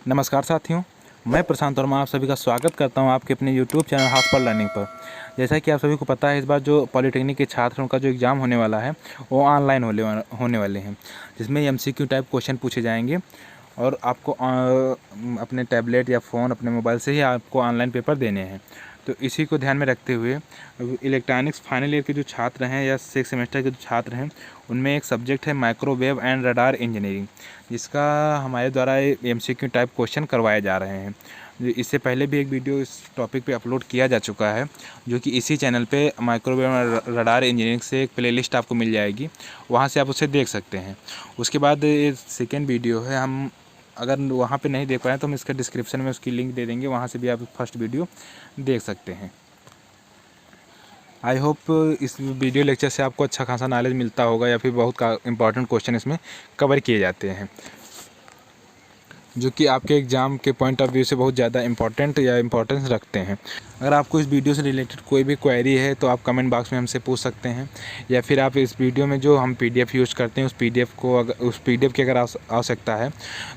नमस्कार साथियों, मैं प्रशांत वर्मा आप सभी का स्वागत करता हूं आपके अपने यूट्यूब चैनल हाथ पर लर्निंग पर। जैसा कि आप सभी को पता है, इस बार जो पॉलिटेक्निक के छात्र हैं उनका जो एग्ज़ाम होने वाला है वो ऑनलाइन होने वाले हैं, जिसमें एमसीक्यू टाइप क्वेश्चन पूछे जाएंगे और आपको अपने टैबलेट या फ़ोन अपने मोबाइल से ही आपको ऑनलाइन पेपर देने हैं। तो इसी को ध्यान में रखते हुए इलेक्ट्रॉनिक्स फाइनल ईयर के जो छात्र हैं या 6 सेमेस्टर के जो छात्र हैं, उनमें एक सब्जेक्ट है माइक्रोवेव एंड रडार इंजीनियरिंग, जिसका हमारे द्वारा एमसीक्यू टाइप क्वेश्चन करवाए जा रहे हैं। इससे पहले भी एक वीडियो इस टॉपिक पे अपलोड किया जा चुका है, जो कि इसी चैनल पे माइक्रोवेव और रडार इंजीनियरिंग से एक प्लेलिस्ट आपको मिल जाएगी, वहाँ से आप उसे देख सकते हैं। उसके बाद ये सेकेंड वीडियो है, हम अगर वहाँ पे नहीं देख पाए तो हम इसके डिस्क्रिप्शन में उसकी लिंक दे देंगे, वहाँ से भी आप फर्स्ट वीडियो देख सकते हैं। आई होप इस वीडियो लेक्चर से आपको अच्छा खासा नॉलेज मिलता होगा या फिर बहुत इंपॉर्टेंट क्वेश्चन इसमें कवर किए जाते हैं, जो कि आपके एग्ज़ाम के पॉइंट ऑफ व्यू से बहुत ज़्यादा इम्पोर्टेंस रखते हैं। अगर आपको इस वीडियो से रिलेटेड कोई भी क्वेरी है तो आप कमेंट बॉक्स में हमसे पूछ सकते हैं, या फिर आप इस वीडियो में जो हम पीडीएफ यूज़ करते हैं उस पीडीएफ की अगर आवश्यकता है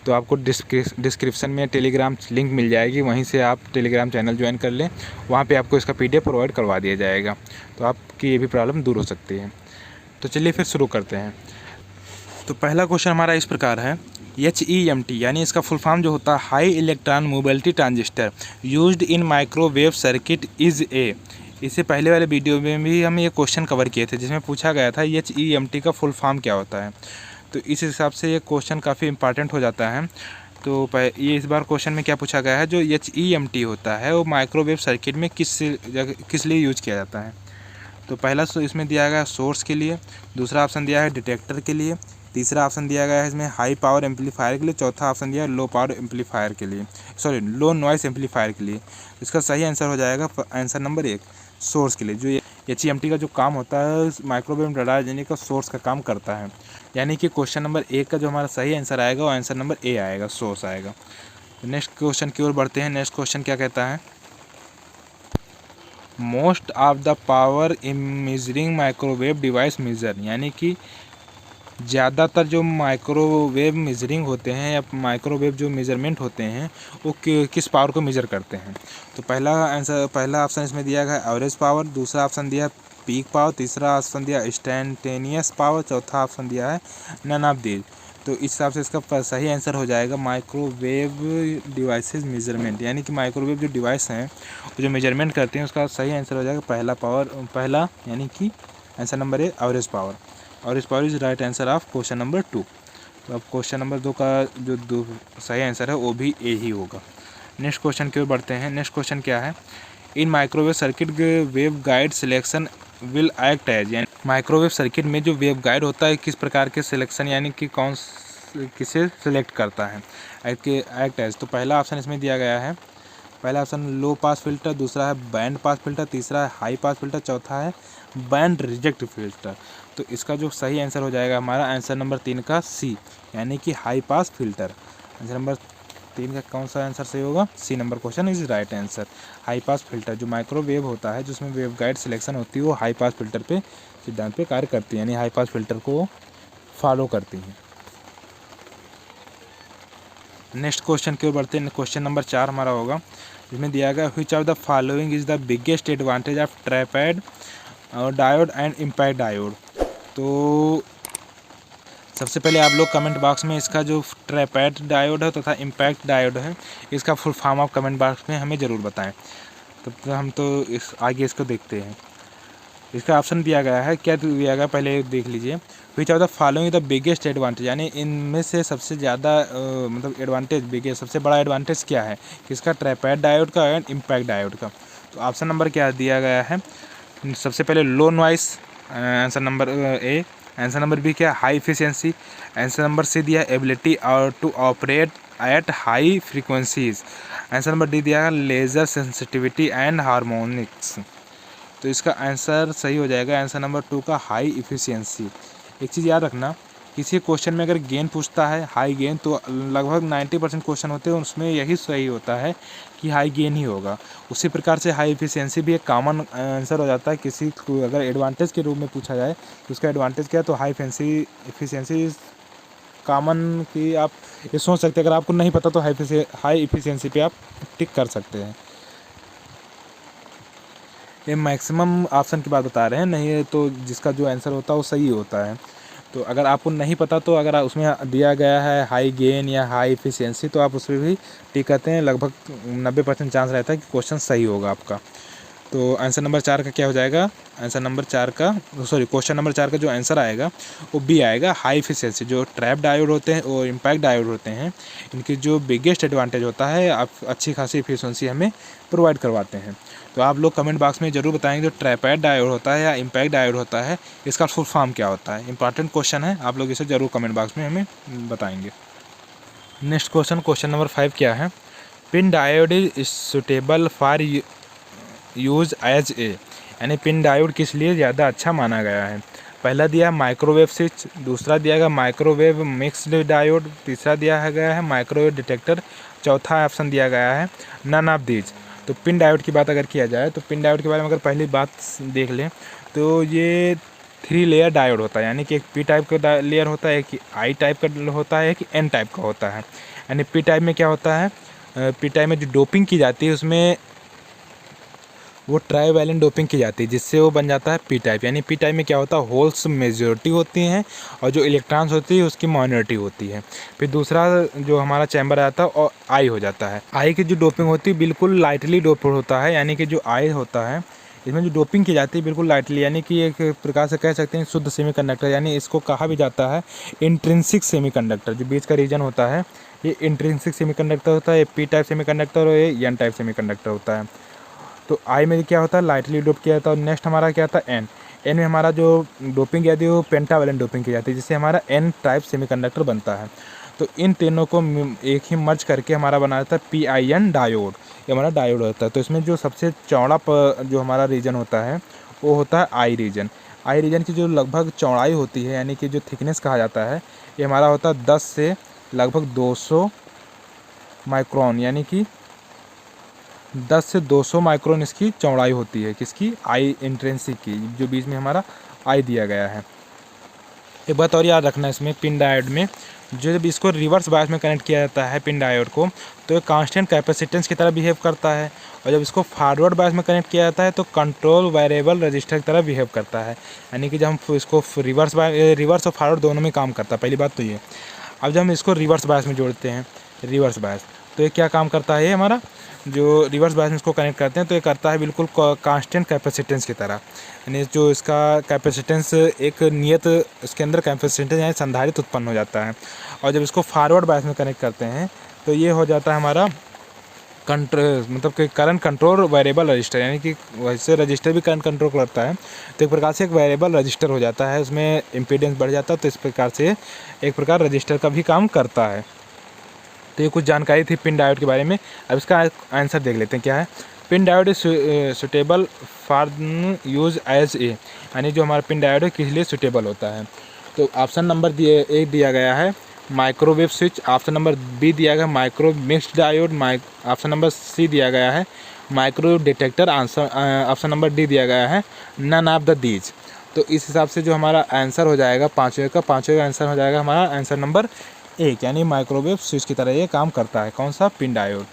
तो आपको डिस्क्रिप्शन में टेलीग्राम लिंक मिल जाएगी, वहीं से आप टेलीग्राम चैनल ज्वाइन कर लें, वहाँ पर आपको इसका पीडीएफ प्रोवाइड करवा दिया जाएगा, तो आपकी ये भी प्रॉब्लम दूर हो सकती है। तो चलिए फिर शुरू करते हैं। तो पहला क्वेश्चन हमारा इस प्रकार है, HEMT यानी इसका फुल फॉर्म जो होता है high electron mobility transistor used in microwave circuit is a. इससे पहले वाले वीडियो में भी हम ये क्वेश्चन कवर किए थे, जिसमें पूछा गया था HEMT का फुल फॉर्म क्या होता है। तो इस हिसाब से ये क्वेश्चन काफ़ी इंपॉर्टेंट हो जाता है। तो ये इस बार क्वेश्चन में क्या पूछा गया है, जो HEMT होता है वो माइक्रोवेव सर्किट में किस लिए यूज किया जाता है। तो पहला इसमें दिया गया सोर्स के लिए, दूसरा ऑप्शन दिया है डिटेक्टर के लिए, तीसरा ऑप्शन दिया गया है इसमें हाई पावर एम्पलीफायर के लिए, चौथा ऑप्शन दिया है लो पावर एम्पलीफायर के लिए, लो नॉइस एम्पलीफायर के लिए। इसका सही आंसर हो जाएगा आंसर नंबर 1, सोर्स के लिए। जो HEMT का जो काम होता है माइक्रोवेव रडार इंजीनियरिंग का सोर्स का काम करता है, यानी कि क्वेश्चन नंबर 1 का जो हमारा सही आंसर आएगा वो आंसर नंबर A आएगा, सोर्स आएगा। नेक्स्ट क्वेश्चन की ओर बढ़ते हैं। नेक्स्ट क्वेश्चन क्या कहता है, most of the power in measuring microwave device measure, यानी कि ज़्यादातर जो माइक्रोवेव मेजरिंग होते हैं या माइक्रोवेव जो मेजरमेंट होते हैं वो किस पावर को मेजर करते हैं। तो पहला ऑप्शन इसमें दिया गया है एवरेज पावर, दूसरा ऑप्शन दिया है पीक पावर, तीसरा ऑप्शन दिया इंस्टेंटेनियस पावर, चौथा ऑप्शन दिया है नन ऑफ दीज। तो इस हिसाब से इसका सही आंसर हो जाएगा माइक्रोवेव डिवाइसेस मेजरमेंट, यानी कि माइक्रोवेव जो डिवाइस हैं वो जो मेजरमेंट करते हैं उसका सही आंसर हो जाएगा पहला यानी कि answer number A average power. Average power is right answer of question number 2। तो अब क्वेश्चन नंबर 2 का जो सही आंसर है वो भी A ही होगा। नेक्स्ट क्वेश्चन की ओर बढ़ते हैं। नेक्स्ट क्वेश्चन क्या है, in microwave circuit wave guide selection will act as, यानी माइक्रोवेव सर्किट में जो वेव गाइड होता है किस प्रकार के सिलेक्शन यानी कि किसे सिलेक्ट करता है, एक्ट एज। तो पहला ऑप्शन इसमें दिया गया है, पहला ऑप्शन लो पास फिल्टर, दूसरा है बैंड पास फिल्टर, तीसरा है हाई पास फिल्टर, चौथा है बैंड रिजेक्ट फिल्टर। तो इसका जो सही आंसर हो जाएगा हमारा आंसर नंबर 3 का C, यानी कि high pass filter. Answer number 3 का कौन सा आंसर सही होगा, C number question is right answer. High pass filter जो माइक्रोवेव होता है जिसमें वेव गाइड सिलेक्शन होती है वो हाई पास फिल्टर पे सिद्धांत पे कार्य करती है, यानी हाई पास फिल्टर को फॉलो करती हैं। नेक्स्ट क्वेश्चन की ओर बढ़ते हैं। क्वेश्चन नंबर 4 हमारा होगा, जिसमें दिया गया which of the following is the biggest advantage of trapped diode and impact diode. तो सबसे पहले आप लोग कमेंट बॉक्स में इसका जो ट्रैपेड डायोड है तथा इम्पैक्ट डायोड है इसका फुल फॉर्म आप कमेंट बॉक्स में हमें ज़रूर बताएं। तब हम तो आगे इसको देखते हैं। इसका ऑप्शन दिया गया है, क्या दिया गया पहले देख लीजिए। विच of the following the biggest advantage, यानी इनमें से सबसे ज़्यादा मतलब एडवांटेज बिगेस्ट सबसे बड़ा एडवांटेज क्या है, किसका, ट्रैपेड डायोड का एंड इम्पैक्ट डायोड का। तो ऑप्शन नंबर क्या दिया गया है, सबसे पहले low noise, answer number A। Answer number B क्या, high efficiency. Answer number C दिया ability to operate at high frequencies. Answer number D दिया लेज़र सेंसिटिविटी एंड हार्मोनिक्स। तो इसका आंसर सही हो जाएगा आंसर नंबर 2 का हाई एफिशिएंसी। एक चीज़ याद रखना, किसी क्वेश्चन में अगर गेन पूछता है हाई गेन, तो लगभग 90% क्वेश्चन होते हैं उसमें यही सही होता है कि हाई गेन ही होगा। उसी प्रकार से हाई एफिशिएंसी भी एक कॉमन आंसर हो जाता है। किसी को अगर एडवांटेज के रूप में पूछा जाए तो उसका एडवांटेज क्या है, तो हाई एफिशिएंसी इज कॉमन कि आप ये सोच सकते हैं। अगर आपको नहीं पता तो हाई इफिशियंसी पे आप टिक कर सकते हैं। ये मैक्सिमम ऑप्शन की बात बता रहे हैं, नहीं तो जिसका जो आंसर होता है वो सही होता है। तो अगर आपको नहीं पता तो अगर उसमें दिया गया है हाई गेन या हाई इफिशियंसी तो आप उस पर भी टिक करते हैं। लगभग 90% चांस रहता है कि क्वेश्चन सही होगा आपका। तो आंसर नंबर 4 का क्या हो जाएगा? आंसर नंबर 4 का क्वेश्चन नंबर 4 का जो आंसर आएगा वो बी आएगा, हाई इफिशियंसी। जो ट्रैप डायोड होते हैं और इम्पैक्ट डायोड होते हैं, इनकी जो बिगेस्ट एडवांटेज होता है, आप अच्छी खासी इफिशियंसी हमें प्रोवाइड करवाते हैं। तो आप लोग कमेंट बॉक्स में ज़रूर बताएंगे जो ट्रैपेड डायोड होता है या इम्पैक्ट डायोड होता है, इसका फुल फॉर्म क्या होता है। इंपॉर्टेंट क्वेश्चन है, आप लोग इसे ज़रूर कमेंट बॉक्स में हमें बताएंगे। नेक्स्ट क्वेश्चन नंबर 5 क्या है? PIN diode is suitable for use as a, यानी पिन डायोड किस लिए ज़्यादा अच्छा माना गया है? पहला दिया है माइक्रोवेव स्विच, दूसरा दिया गया माइक्रोवेव मिक्स्ड डायोड, तीसरा दिया गया है माइक्रोवेव डिटेक्टर, चौथा ऑप्शन दिया गया है नन ऑफ दीज। तो पिन डायोड की बात अगर किया जाए तो पिन डायोड के बारे में अगर पहली बात देख लें तो ये 3 लेयर डायोड होता है, यानी कि एक पी टाइप का लेयर होता है, एक आई टाइप का होता है, एक एन टाइप का होता है। यानी पी टाइप में क्या होता है? पी टाइप में जो डोपिंग की जाती है उसमें वो ट्राईवैलेंट डोपिंग की जाती है, जिससे वो बन जाता है पी टाइप। यानी पी टाइप में क्या होता है? होल्स मेजॉरिटी होती हैं और जो इलेक्ट्रॉन्स होती है उसकी माइनॉरिटी होती है। फिर दूसरा जो हमारा चैम्बर आता है और आई हो जाता है। आई की जो डोपिंग होती है बिल्कुल लाइटली डोप होता है, यानी कि जो आई होता है इसमें जो डोपिंग की जाती है बिल्कुल लाइटली, यानी कि एक प्रकार से कह सकते हैं शुद्ध सेमीकंडक्टर। यानी इसको कहा भी जाता है इंट्रिंसिक सेमीकंडक्टर। जो बीच का रीजन होता है ये इंट्रिंसिक सेमीकंडक्टर होता है, ये पी टाइप सेमीकंडक्टर और ये एन टाइप सेमीकंडक्टर होता है। तो आई में क्या होता है? लाइटली डोप किया जाता है। और नेक्स्ट हमारा क्या था? एन। एन में हमारा जो डोपिंग की जाती है वो पेंटावैलेंट डोपिंग की जाती है, जिससे हमारा एन टाइप सेमीकंडक्टर बनता है। तो इन तीनों को एक ही मर्ज करके हमारा बना जाता है PIN डायोड। ये हमारा डायोड होता है। तो इसमें जो सबसे चौड़ा जो हमारा रीजन होता है वो होता है आई रीजन। आई रीजन की जो लगभग चौड़ाई होती है, यानी कि जो थिकनेस कहा जाता है, ये हमारा होता है 10 से लगभग 200 माइक्रोन, यानी कि 10 से 200 माइक्रोन इसकी चौड़ाई होती है। किसकी? आई इंट्रिंसिक की, जो बीच में हमारा आई दिया गया है। एक बात और याद रखना इसमें पिन डायोड में, जो जब इसको रिवर्स बायस में कनेक्ट किया जाता है पिन डायोड को, तो ये कांस्टेंट कैपेसिटेंस की तरह बिहेव करता है। और जब इसको फॉरवर्ड बायस में कनेक्ट किया जाता है तो कंट्रोल वेरिएबल रजिस्टर की तरह बिहेव करता है। यानी कि जब हम इसको रिवर्स और फॉरवर्ड दोनों में काम करता है। पहली बात तो ये। अब जब हम इसको रिवर्स बायस में जोड़ते हैं, रिवर्स बायस, तो ये क्या काम करता है? ये हमारा जो रिवर्स बायस में इसको कनेक्ट करते हैं तो ये करता है बिल्कुल कांस्टेंट कैपेसिटेंस की तरह। यानी जो इसका कैपेसिटेंस एक नियत इसके अंदर कैपेसिटेंस यानी संधारित उत्पन्न हो जाता है। और जब इसको फॉरवर्ड बायस में कनेक्ट करते हैं तो ये हो जाता है हमारा मतलब कि करंट कंट्रोल वेरिएबल रजिस्टर, यानी कि वैसे रजिस्टर भी करंट कंट्रोल करता है तो एक प्रकार से एक वेरिएबल रजिस्टर हो जाता है, उसमें इम्पीडेंस बढ़ जाता है। तो इस प्रकार से एक प्रकार रजिस्टर का भी काम करता है। तो ये कुछ जानकारी थी पिन डायोड के बारे में। अब इसका आंसर देख लेते हैं क्या है। PIN diode is suitable for use as a, यानी जो हमारा पिन डायोड है किस लिए सुटेबल होता है? तो ऑप्शन नंबर ए दिया गया है microwave switch, option number B दिया गया micro mixed diode, option number C दिया गया है microwave detector, option number D दिया गया है नन ऑफ द दीज। तो इस हिसाब से जो हमारा आंसर हो जाएगा पाँचवें का आंसर हो जाएगा हमारा आंसर नंबर 1, यानी माइक्रोवेव स्विच की तरह ये काम करता है। कौन सा? Pin diode.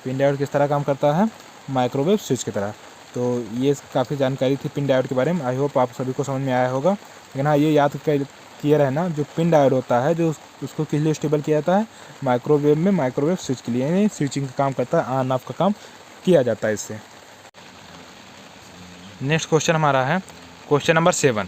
पिन डायोड किस तरह काम करता है? माइक्रोवेव स्विच की तरह। तो ये काफ़ी जानकारी थी पिन डायोड के बारे में। आई होप आप सभी को समझ में आया होगा। लेकिन हाँ, ये याद किए रहना जो पिन डायोड होता है जो उसको किस लिए स्टेबल किया जाता है? माइक्रोवेव में माइक्रोवेव स्विच के लिए, यानी स्विचिंग का काम करता है, ऑन ऑफ का काम किया जाता है इससे। नेक्स्ट क्वेश्चन हमारा है क्वेश्चन नंबर 7।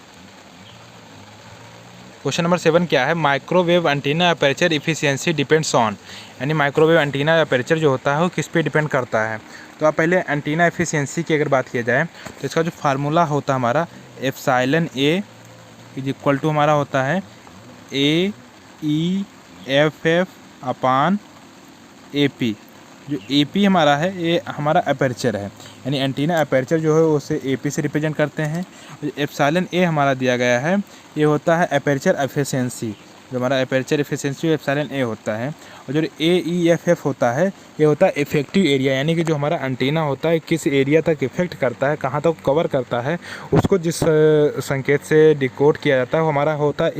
क्वेश्चन नंबर 7 क्या है? Microwave antenna aperture efficiency depends on, यानी माइक्रोवेव एंटीना अपर्चर जो होता है वो किस पे डिपेंड करता है? तो आप पहले एंटीना एफिशिएंसी की अगर बात किया जाए तो इसका जो फार्मूला होता है हमारा epsilon a is equal to हमारा होता है AEFF अपान AP। जो AP हमारा है ये हमारा अपर्चर है, यानी एंटीना अपर्चर जो है उसे AP से रिप्रेजेंट करते हैं। एप्सिलॉन ए हमारा दिया गया है ये होता है अपर्चर एफिशिएंसी, जो हमारा अपर्चर एफिशिएंसी एप्सिलॉन ए होता है। और जो AEFF होता है ये होता है इफेक्टिव एरिया, यानी कि जो हमारा एंटीना होता है किस एरिया तक इफेक्ट करता है, कहाँ तक कवर करता है, उसको जिस संकेत से डिकोड किया जाता है वो हमारा होता है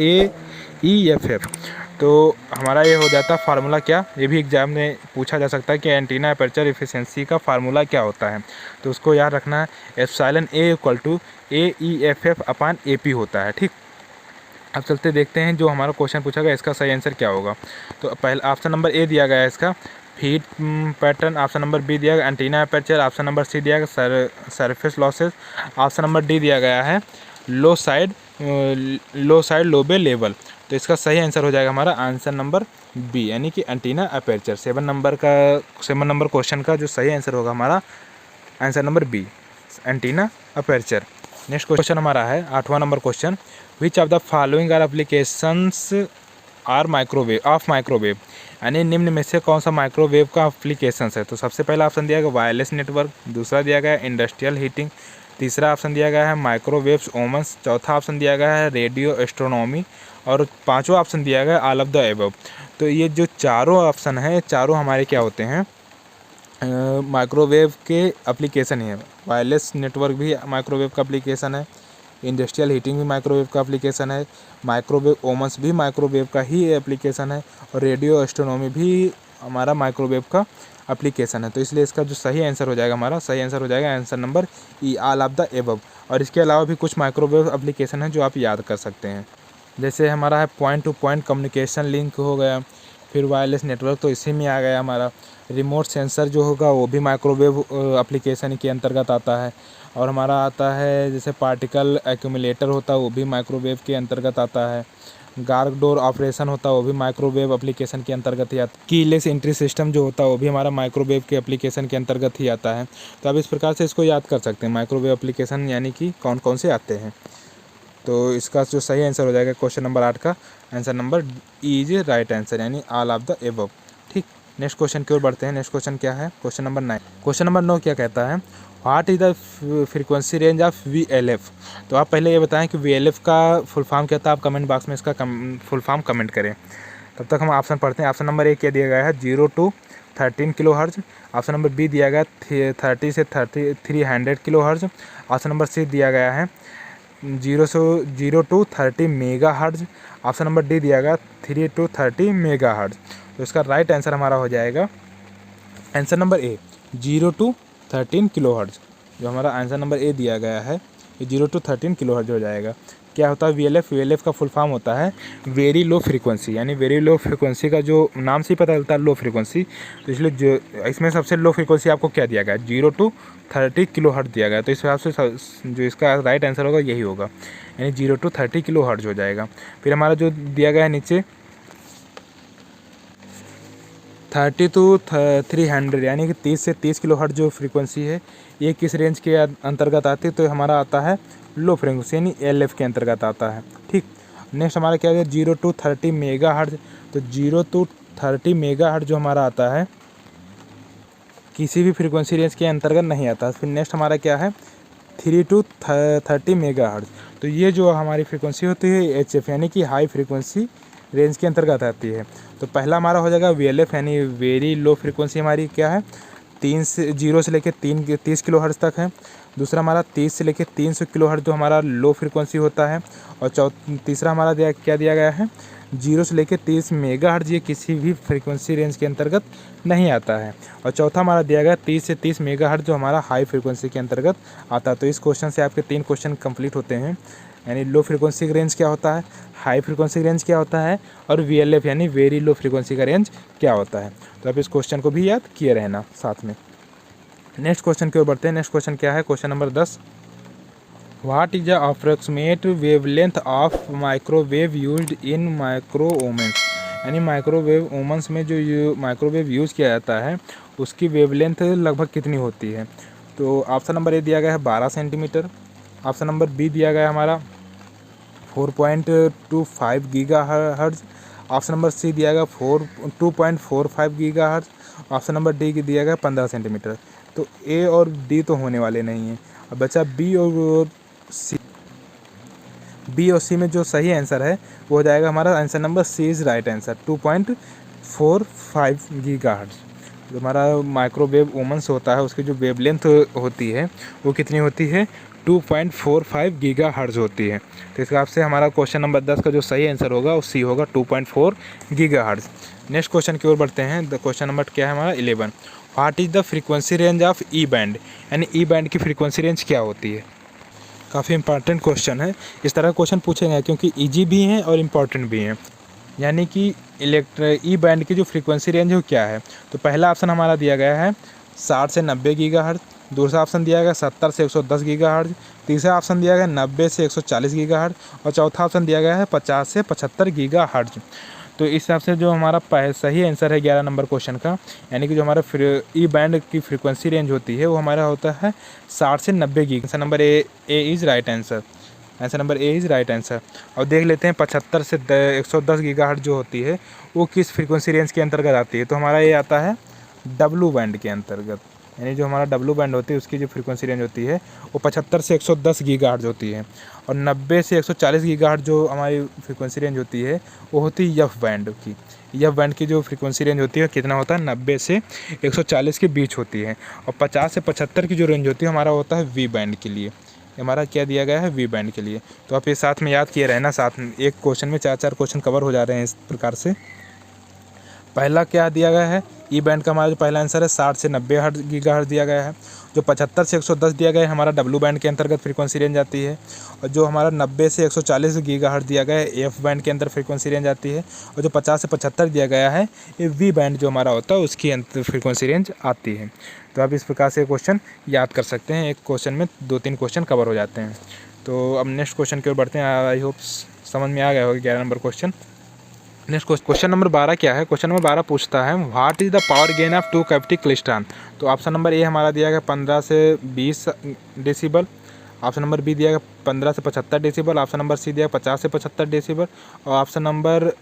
AEFF। तो हमारा ये हो जाता है फार्मूला क्या, ये भी एग्जाम में पूछा जा सकता है कि एंटीना अपर्चर एफिशिएंसी का फार्मूला क्या होता है। तो उसको याद रखना है, epsilon a equal to AEFF upon AP होता है। ठीक, अब चलते देखते हैं जो हमारा क्वेश्चन पूछा गया इसका सही आंसर क्या होगा। तो पहला ऑप्शन नंबर ए दिया गया है इसका feed pattern, option number B दिया गया antenna aperture, option number C दिया गया surface losses, option number D दिया गया है लो साइड लोबे लेवल। तो इसका सही आंसर हो जाएगा हमारा आंसर नंबर बी, यानी कि एंटीना अपर्चर। 7 नंबर क्वेश्चन का जो सही आंसर होगा हमारा answer number B, antenna aperture. Next question हमारा है 8वां number question, which of the following are applications are microwave, यानी निम्न में से कौन सा माइक्रोवेव का एप्लीकेशंस है। तो सबसे पहला ऑप्शन दिया गया वायरलेस नेटवर्क, दूसरा दिया गया इंडस्ट्रियल हीटिंग, तीसरा ऑप्शन दिया गया है माइक्रोवेव्स ओमन्स, चौथा ऑप्शन दिया गया है रेडियो एस्ट्रोनॉमी और पांचवा ऑप्शन दिया गया ऑल ऑफ द एबव। तो ये जो चारों ऑप्शन हैं, चारों हमारे क्या होते हैं, माइक्रोवेव के एप्लीकेशन है। वायरलेस नेटवर्क भी माइक्रोवेव का एप्लीकेशन है, इंडस्ट्रियल हीटिंग भी माइक्रोवेव का एप्लीकेशन है, माइक्रोवेव ओमन्स भी माइक्रोवेव का ही एप्लीकेशन है और रेडियो एस्ट्रोनॉमी भी हमारा माइक्रोवेव का एप्लीकेशन है। तो इसलिए इसका जो सही आंसर हो जाएगा हमारा सही आंसर हो जाएगा answer number E, all of the above. और इसके अलावा भी कुछ माइक्रोवेव एप्लीकेशन है जो आप याद कर सकते हैं, जैसे हमारा है point two point communication link हो गया, फिर वायरलेस नेटवर्क तो इसी में आ गया हमारा, रिमोट सेंसर जो होगा वो भी माइक्रोवेव एप्लीकेशन के अंतर्गत आता है, और हमारा आता है जैसे पार्टिकल एक्यूमुलेटर होता है वो भी माइक्रोवेव के अंतर्गत आता है, गार्ड डोर ऑपरेशन होता है वो भी माइक्रोवेव एप्लीकेशन के अंतर्गत ही आता है, कीलेस एंट्री सिस्टम जो होता है वो भी हमारा माइक्रोवेव के एप्लीकेशन के अंतर्गत ही आता है। तो आप इस प्रकार से इसको याद कर सकते हैं माइक्रोवेव एप्लीकेशन यानी कि कौन कौन से आते हैं। तो इसका जो सही आंसर हो जाएगा क्वेश्चन नंबर 8 का answer number E is right answer, यानी ऑल ऑफ द एबव। ठीक, नेक्स्ट क्वेश्चन की ओर बढ़ते हैं। नेक्स्ट क्वेश्चन क्या है, क्वेश्चन नंबर 9। क्वेश्चन नंबर 9 क्या कहता है, what is the frequency range of VLF। तो आप पहले ये बताएं कि VLF का फुल फॉर्म क्या था, आप कमेंट बॉक्स में इसका फुल फॉर्म कमेंट करें। तब तक हम ऑप्शन पढ़ते हैं। ऑप्शन नंबर ए क्या दिया गया है 0 to 13 kilohertz, option number B दिया गया 30 से 300 kilo hertz, option number C दिया गया है 0 to 30 mega hertz, option number D दिया गया 3 to 30 मेगा हर्ज। तो इसका राइट आंसर हमारा हो जाएगा answer number A 0 to 13 kilo hertz. जो हमारा आंसर नंबर ए दिया गया है ये 0 to 13 किलो हर्ज हो जाएगा। क्या होता है VLF का फुल फॉर्म होता है वेरी लो फ्रीक्वेंसी, यानी वेरी लो फ्रीक्वेंसी का जो नाम से ही पता चलता है लो फ्रीक्वेंसी। तो इसलिए जो इसमें सबसे लो फ्रीक्वेंसी आपको क्या दिया गया है 0 to 30 किलो हर्ज दिया गया। तो इस हिसाब से जो इसका राइट आंसर होगा यही होगा, यानी 0 to 30 किलो हर्ज हो जाएगा। फिर हमारा जो दिया गया है नीचे 30 to 300 यानी कि 30 से 30 किलो हर्ज जो फ्रीक्वेंसी है ये किस रेंज के अंतर्गत आती है, तो हमारा आता है लो फ्रीक्वेंसी यानी LF के अंतर्गत आता है। ठीक, नेक्स्ट हमारा क्या है 0 to 30 मेगा हर्ज। तो 0 to 30 मेगा हर्ज जो हमारा आता है किसी भी फ्रीक्वेंसी रेंज के अंतर्गत नहीं आता। फिर नेक्स्ट हमारा क्या है 3 to 30 मेगा हर्ज। तो ये जो हमारी फ्रीक्वेंसी होती है HF यानी कि हाई फ्रीक्वेंसी रेंज के अंतर्गत आती है। तो पहला हमारा हो जाएगा VLF यानी वेरी लो फ्रीक्वेंसी हमारी क्या है 0 से लेकर 30 किलो हर्ज तक है। दूसरा हमारा 30 से लेकर 300 किलो हर्ज जो हमारा लो फ्रीक्वेंसी होता है। और तीसरा हमारा क्या दिया गया है 0 से लेकर 30 मेगा हर्ज, ये किसी भी फ्रीक्वेंसी रेंज के अंतर्गत नहीं आता है। और चौथा हमारा दिया गया 30 से 30 मेगा हर्ज जो हमारा हाई फ्रीक्वेंसी के अंतर्गत आता है। तो इस क्वेश्चन से आपके 3 क्वेश्चन कंप्लीट होते हैं, यानी लो फ्रीक्वेंसी का रेंज क्या होता है, हाई फ्रीक्वेंसी रेंज क्या होता है और VLF यानी वेरी लो फ्रीक्वेंसी का रेंज क्या होता है। तो आप इस क्वेश्चन को भी याद किए रहना साथ में। नेक्स्ट क्वेश्चन की ओर बढ़ते हैं। नेक्स्ट क्वेश्चन क्या है, question number 10। What is the approximate wavelength of microwave used in micro omens, यानी माइक्रोवेव ओमन्स में जो माइक्रोवेव यूज़ किया जाता है उसकी वेवलेंथ लगभग कितनी होती है। तो ऑप्शन नंबर ए दिया गया है 12 सेंटीमीटर, ऑप्शन नंबर बी दिया गया है हमारा 4.25 गीगा हर्ज, ऑप्शन नंबर सी दिया गया 2.45 गीगा हर्ज, ऑप्शन नंबर डी की दिया गया 15 सेंटीमीटर। तो ए और डी तो होने वाले नहीं हैं। अब बचा बी और सी में जो सही आंसर है वो हो जाएगा हमारा answer number C is right answer 2.45 gigahertz. जो हमारा माइक्रोवेव ओमन्स होता है उसकी जो वेवलेंथ होती है वो कितनी होती है 2.45 गीगाहर्ट्ज़ होती है। तो इस हिसाब से हमारा क्वेश्चन नंबर 10 का जो सही आंसर होगा वो सी होगा 2.4 गीगाहर्ट्ज़। नेक्स्ट क्वेश्चन की ओर बढ़ते हैं। द क्वेश्चन नंबर क्या है हमारा 11। What is the frequency range of E band, यानी ई बैंड की फ्रीक्वेंसी रेंज क्या होती है। काफ़ी इंपॉर्टेंट क्वेश्चन है। इस तरह क्वेश्चन पूछे गए क्योंकि ईजी भी हैं और इम्पॉर्टेंट भी हैं। यानी कि ई बैंड की जो फ्रीक्वेंसी रेंज है वो क्या है। तो पहला ऑप्शन हमारा दिया गया है 60 से 90 गीगाहर्ट्ज़, दूसरा ऑप्शन दिया गया 70 से 110 गीगाहर्ट्ज़, तीसरा ऑप्शन दिया गया 90 से 140 गीगाहर्ट्ज़ और चौथा ऑप्शन दिया गया है 50 से 75 गीगाहर्ट्ज़। तो इस हिसाब से जो हमारा सही आंसर है 11 नंबर क्वेश्चन का, यानी कि जो हमारा ई बैंड की फ्रीक्वेंसी रेंज होती है वो हमारा होता है 60 से 90 giga. Answer number A is right answer. Answer number A is right answer. और देख लेते हैं 75 से 110 गीगाहर्ट्ज़ जो होती है वो किस फ्रीक्वेंसी रेंज के अंतर्गत आती है। तो हमारा ये आता है डब्लू बैंड के अंतर्गत, यानी जो हमारा डब्लू बैंड होती है उसकी जो फ्रीक्वेंसी रेंज होती है वो 75 से 110 गीगाहर्ट्ज़ होती है। और 90 से 140 गीगाहर्ट्ज़ जो हमारी फ्रीक्वेंसी रेंज होती है वो होती है एफ बैंड की। एफ बैंड की जो फ्रीक्वेंसी रेंज होती है कितना होता है 90 से 140 के बीच होती है। और 50 से 75 की जो रेंज होती है हमारा होता है वी बैंड के लिए। हमारा क्या दिया गया है वी बैंड के लिए। तो आप ये साथ में याद किए रहना, साथ में एक क्वेश्चन में 4 क्वेश्चन कवर हो जा रहे हैं इस प्रकार से। पहला क्या दिया गया है ई बैंड का हमारा जो पहला आंसर है 60 से 90 गीगाहर्ट्ज़ दिया गया है। जो 75 से 110 दिया गया है हमारा डब्लू बैंड के अंतर्गत फ्रीक्वेंसी रेंज आती है। और जो हमारा 90 से 140 गीगाहर्ट्ज़ दिया गया है एफ बैंड के अंदर फ्रीक्वेंसी रेंज आती है। और जो 50 से 75 दिया गया है ये वी बैंड जो हमारा होता है उसकी फ्रीक्वेंसी रेंज आती है। तो आप इस प्रकार से क्वेश्चन याद कर सकते हैं। एक क्वेश्चन में 2-3 क्वेश्चन कवर हो जाते हैं। तो अब नेक्स्ट क्वेश्चन की ओर बढ़ते हैं। आई होप समझ में आ गया होगा 11 number question. Next question number 12 क्या है। क्वेश्चन नंबर 12 पूछता है what is the power gain of 2 cavity klystron. तो ऑप्शन नंबर ए हमारा दिया गया 15 से 20 डेसिबल, ऑप्शन नंबर बी दिया गया 15 से 75 डेसिबल, ऑप्शन नंबर सी दिया 50 से 75 डेसिबल और ऑप्शन नंबर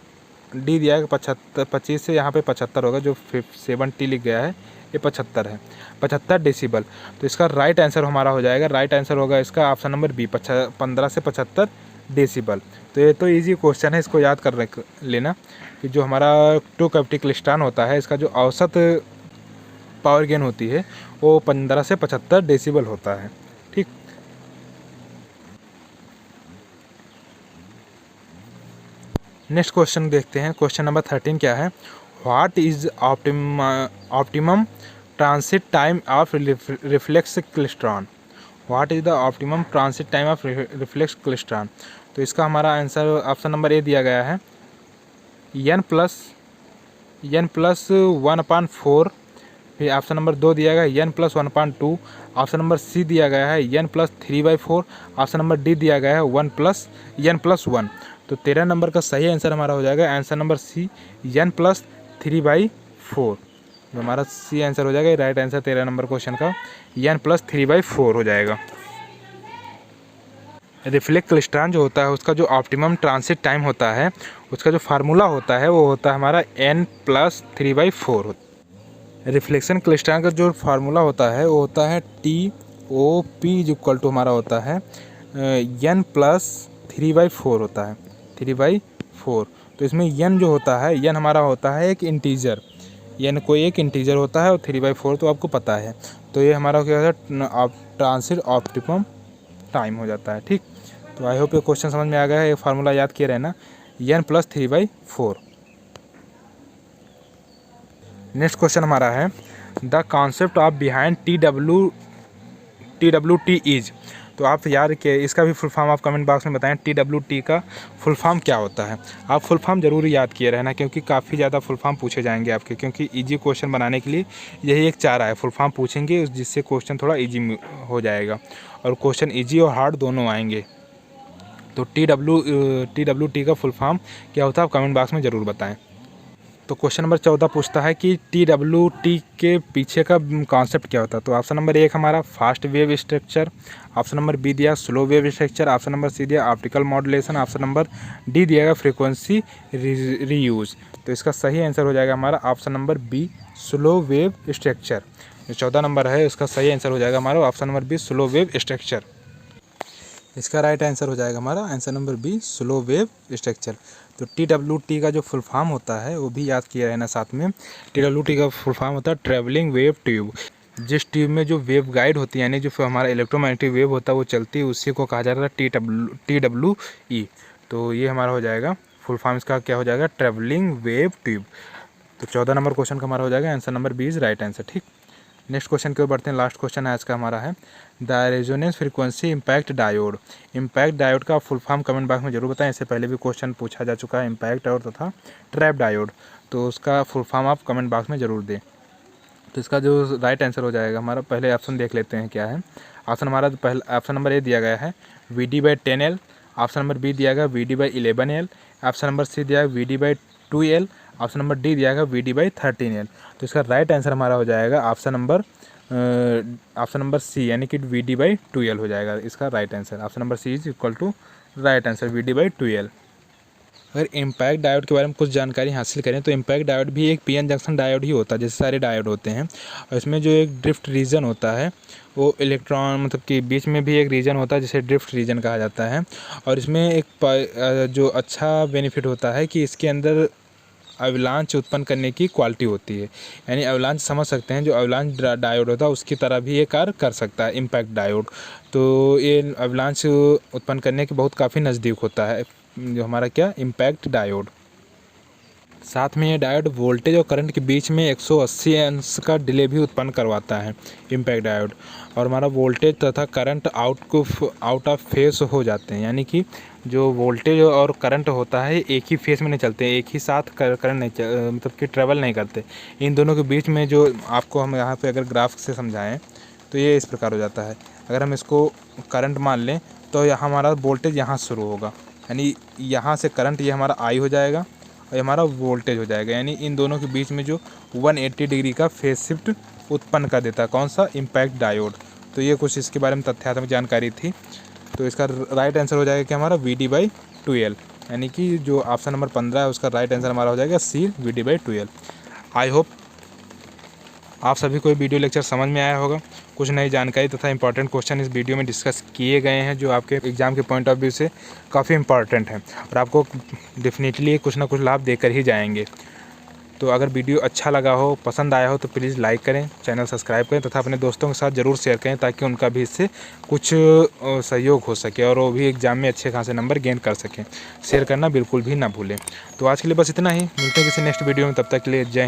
डी दिया है 25 से यहाँ पे 75 होगा, जो 70 लिख गया है ये 75 है, 75 डेसिबल। तो इसका राइट आंसर हमारा हो जाएगा, राइट आंसर होगा इसका ऑप्शन नंबर बी 15 से 75 डेसिबल। तो ये तो इजी क्वेश्चन है, इसको याद कर लेना कि जो हमारा 2 कैविटी क्लिस्ट्रॉन होता है इसका जो औसत पावर गेन होती है वो 15 से 75 डेसिबल होता है। ठीक, नेक्स्ट क्वेश्चन देखते हैं। क्वेश्चन नंबर 13 क्या है। What is optimum transit time of reflex klystron. What is the optimum transit time of reflex klystron. तो इसका हमारा आंसर ऑप्शन नंबर ए दिया गया है n प्लस 1/4। फिर ऑप्शन नंबर 2 दिया गया है n plus 1/2। Option number C दिया गया है n plus 3/4। Option number D दिया गया है n प्लस 1। तो 13 नंबर का सही आंसर हमारा हो जाएगा answer number C n plus 3/4। जो हमारा सी आंसर हो जाएगा, राइट आंसर 13 नंबर क्वेश्चन का n प्लस 3/4 हो जाएगा। रिफ्लेक्स क्लिस्ट्रॉन जो होता है उसका जो ऑप्टिमम ट्रांसिट टाइम होता है उसका जो फार्मूला होता है वो होता है हमारा n प्लस 3/4। रिफ्लेक्शन क्लिस्ट्रॉन का जो फार्मूला होता है वो होता है TOP जो इक्वल टू हमारा होता है n प्लस 3/4 होता है, 3/4। तो इसमें n जो होता है n हमारा होता है एक इंटीजर, n कोई एक इंटीजर होता है और 3/4 तो आपको पता है। तो ये हमारा क्या होता है ट्रांसिट ऑप्टिमम टाइम हो जाता है। ठीक, तो आई होप ये क्वेश्चन समझ में आ गया है। ये फार्मूला याद किए रहना n प्लस 3/4। नेक्स्ट क्वेश्चन हमारा है the concept of behind TWT is. तो आप यार के इसका भी फुल फॉर्म आप कमेंट बॉक्स में बताएं TWT का फुल फॉर्म क्या होता है। आप फुल फॉर्म जरूर याद किए रहना क्योंकि काफ़ी ज़्यादा फुल फॉर्म पूछे जाएंगे आपके, क्योंकि इजी क्वेश्चन बनाने के लिए यही एक चारा है, फुल फॉर्म पूछेंगे जिससे क्वेश्चन थोड़ा इजी हो जाएगा और क्वेश्चन इजी और हार्ड दोनों आएंगे। तो TWT का फुल फॉर्म क्या होता है आप कमेंट बॉक्स में ज़रूर बताएं। तो क्वेश्चन नंबर 14 पूछता है कि TWT के पीछे का कॉन्सेप्ट क्या होता है। तो ऑप्शन नंबर 1 हमारा fast wave structure, option number B दिया slow wave structure, option number C दिया optical modulation, option number D दिया फ्रीक्वेंसी रीयूज। तो इसका सही आंसर हो जाएगा हमारा option number B slow wave structure. जो 14 नंबर है उसका सही आंसर हो जाएगा हमारा option number B slow wave structure. इसका राइट आंसर हो जाएगा हमारा answer number B slow wave structure. तो TWT का जो फुल फॉर्म होता है वो भी याद किया रहना साथ में। TWT का फुल फॉर्म होता है ट्रैवलिंग वेव ट्यूब। जिस ट्यूब में जो वेव गाइड होती है यानी जो हमारा इलेक्ट्रोमैग्नेटिक वेव होता है वो चलती है, उसी को कहा जाता है TWE। तो ये हमारा हो जाएगा फुल फॉर्म, इसका क्या हो जाएगा, ट्रैवलिंग वेव ट्यूब। तो 14 नंबर क्वेश्चन का हमारा हो जाएगा answer number B is right answer. ठीक, नेक्स्ट क्वेश्चन की ओर बढ़ते हैं। लास्ट क्वेश्चन आज का हमारा है the resonance frequency impact diode. Impact diode का फुल फॉर्म कमेंट बॉक्स में जरूर बताएं। इससे पहले भी क्वेश्चन पूछा जा चुका है इम्पैक्ट डायोड तथा ट्रैप डायोड, तो उसका फुल फॉर्म आप कमेंट बॉक्स में ज़रूर दें। तो इसका जो राइट आंसर हो जाएगा हमारा, पहले ऑप्शन देख लेते हैं क्या है। ऑप्शन हमारा तो पहला ऑप्शन नंबर ए दिया गया है VD/10L, ऑप्शन नंबर बी दिया गया VD/11L, ऑप्शन नंबर सी दिया गया VD/2L, ऑप्शन नंबर डी दिया गया VD/13L। तो इसका राइट आंसर हमारा हो जाएगा ऑप्शन नंबर सी यानी कि VD/2L हो जाएगा इसका right answer. Option number C is equal to right answer VD/2L। अगर इम्पैक्ट डायोड के बारे में कुछ जानकारी हासिल करें तो इम्पैक्ट डायोड भी एक PN जंक्शन डायोड ही होता है, जैसे सारे डायोड होते हैं। और इसमें जो एक ड्रिफ्ट रीजन होता है वो इलेक्ट्रॉन मतलब कि बीच में भी एक रीजन होता है जिसे ड्रिफ्ट रीजन कहा जाता है। और इसमें एक जो अच्छा बेनिफिट होता है कि इसके अंदर अवलांच उत्पन्न करने की क्वालिटी होती है, यानी अवलांच समझ सकते हैं, जो अवलांच डायोड होता है उसकी तरह भी ये कार्य कर सकता है इम्पैक्ट डायोड। तो ये अवलांच उत्पन्न करने के बहुत काफ़ी नज़दीक होता है जो हमारा क्या इम्पैक्ट डायोड। साथ में ये डायोड वोल्टेज और करंट के बीच में 180 अंश का डिले भी उत्पन्न करवाता है इम्पैक्ट डायोड। और हमारा वोल्टेज तथा करंट आउट ऑफ फेस हो जाते हैं, यानी कि जो वोल्टेज और करंट होता है एक ही फेस में नहीं चलते, एक ही साथ करंट नहीं मतलब कि ट्रेवल नहीं करते। इन दोनों के बीच में जो आपको हम यहाँ पे अगर ग्राफ से समझाएं तो ये इस प्रकार हो जाता है। अगर हम इसको करंट मान लें तो यहाँ हमारा वोल्टेज यहाँ शुरू होगा, यानी यहाँ से करंट ये हमारा आई हो जाएगा और हमारा वोल्टेज हो जाएगा, यानी इन दोनों के बीच में जो 180 डिग्री का फेस शिफ्ट उत्पन्न कर देता है कौन सा इम्पैक्ट डायोड। तो ये कुछ इसके बारे में तथ्यात्मक जानकारी थी। तो इसका राइट आंसर हो जाएगा कि हमारा VD/2L, यानी कि जो ऑप्शन नंबर 15 है उसका राइट आंसर हमारा हो जाएगा सी VD/2L। आई होप आप सभी को वीडियो लेक्चर समझ में आया होगा। कुछ नई जानकारी तथा इंपॉर्टेंट क्वेश्चन इस वीडियो में डिस्कस किए गए हैं जो आपके एग्ज़ाम के पॉइंट ऑफ व्यू से काफ़ी इंपॉर्टेंट हैं और आपको डेफिनेटली कुछ ना कुछ लाभ देकर ही जाएंगे। तो अगर वीडियो अच्छा लगा हो, पसंद आया हो तो प्लीज़ लाइक करें, चैनल सब्सक्राइब करें तथा अपने दोस्तों के साथ ज़रूर शेयर करें ताकि उनका भी इससे कुछ सहयोग हो सके और वो भी एग्ज़ाम में अच्छे खासे नंबर गेन कर सकें। शेयर करना बिल्कुल भी ना भूलें। तो आज के लिए बस इतना ही, मिलते हैं किसी नेक्स्ट वीडियो में, तब तक के लिए जय हिंद।